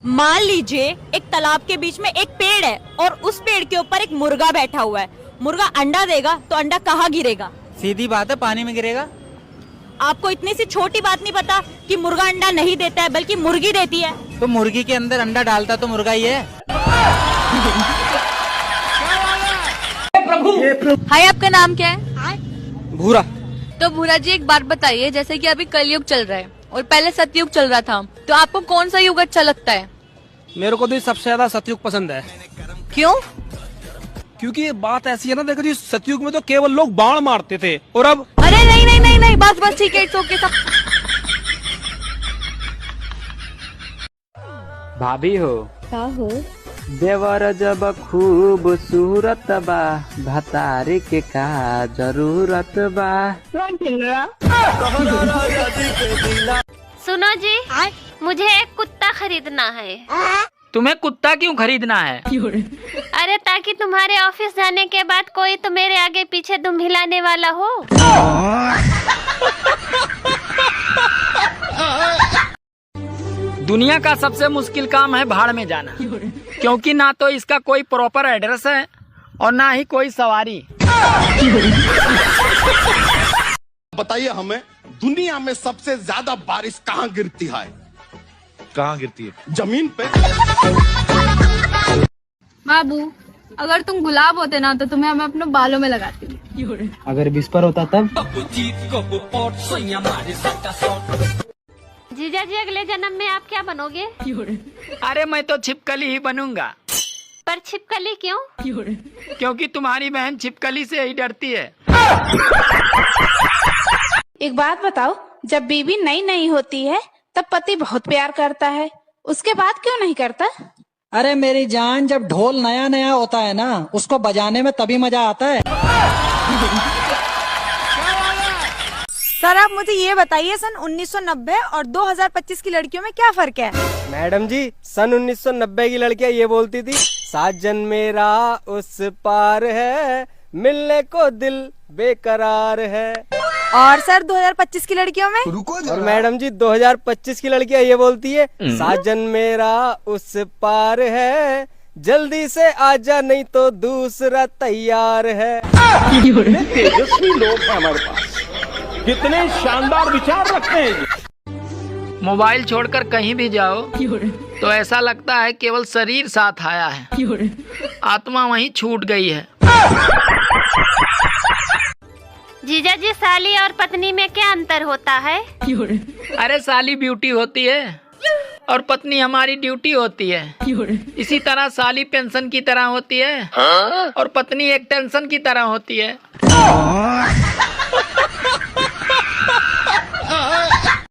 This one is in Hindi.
मान लीजिए एक तालाब के बीच में एक पेड़ है और उस पेड़ के ऊपर एक मुर्गा बैठा हुआ है। मुर्गा अंडा देगा तो अंडा कहाँ गिरेगा? सीधी बात है, पानी में गिरेगा। आपको इतनी सी छोटी बात नहीं पता कि मुर्गा अंडा नहीं देता है बल्कि मुर्गी देती है। तो मुर्गी के अंदर अंडा डालता तो मुर्गा ही है। हाय, आपका नाम क्या है? भूरा। तो भूरा जी, एक बात बताइए, जैसे कि अभी कलयुग चल रहा है और पहले सतयुग चल रहा था, तो आपको कौन सा युग अच्छा लगता है? मेरे को तो सबसे ज्यादा सतयुग पसंद है। क्यों? क्योंकि ये बात ऐसी है ना, देखो जी, सतयुग में तो केवल लोग बाण मारते थे और अब अरे नहीं नहीं नहीं नहीं, बस बस ठीक है, इट्स ओके सब। भाभी हो क्या हो? देवर जब खूब सूरत बा, भतारी के का जरूरत बा। सुनो जी, मुझे एक कुत्ता खरीदना है। तुम्हें कुत्ता क्यों खरीदना है? अरे ताकि तुम्हारे ऑफिस जाने के बाद कोई तो मेरे आगे पीछे दुम हिलाने वाला हो। दुनिया का सबसे मुश्किल काम है भाड़ में जाना, क्योंकि ना तो इसका कोई प्रॉपर एड्रेस है और ना ही कोई सवारी। बताइए हमें, दुनिया में सबसे ज्यादा बारिश कहाँ गिरती है? कहाँ गिरती है? जमीन पे। बाबू, अगर तुम गुलाब होते ना तो तुम्हें मैं अपने बालों में लगाती। अगर विस्पर होता तब? जीजा जी, अगले जन्म में आप क्या बनोगे? अरे मैं तो छिपकली ही बनूंगा। पर छिपकली क्यों? क्योंकि तुम्हारी बहन छिपकली से ही डरती है। एक बात बताओ, जब बीवी नई नई होती है तब पति बहुत प्यार करता है, उसके बाद क्यों नहीं करता? अरे मेरी जान, जब ढोल नया नया होता है ना, उसको बजाने में तभी मजा आता है। सर, आप मुझे ये बताइए, सन 1990 और 2025 की लड़कियों में क्या फर्क है? मैडम जी, सन 1990 की लड़कियां ये बोलती थी, साजन मेरा उस पार है, मिलने को दिल बेकरार है। और सर 2025 की लड़कियों में? और मैडम जी, 2025 की लड़कियां ये बोलती है, साजन मेरा उस पार है, जल्दी से आजा नहीं तो दूसरा तैयार है। तेजस्वी लोग हैं हमारे पास, कितने शानदार विचार रखते हैं। मोबाइल छोड़कर कहीं भी जाओ तो ऐसा लगता है केवल शरीर साथ आया है, आत्मा वहीं छूट गई है। जीजा जी, साली और पत्नी में क्या अंतर होता है? अरे साली ब्यूटी होती है और पत्नी हमारी ड्यूटी होती है। इसी तरह साली पेंशन की तरह होती है और पत्नी एक टेंशन की तरह होती है।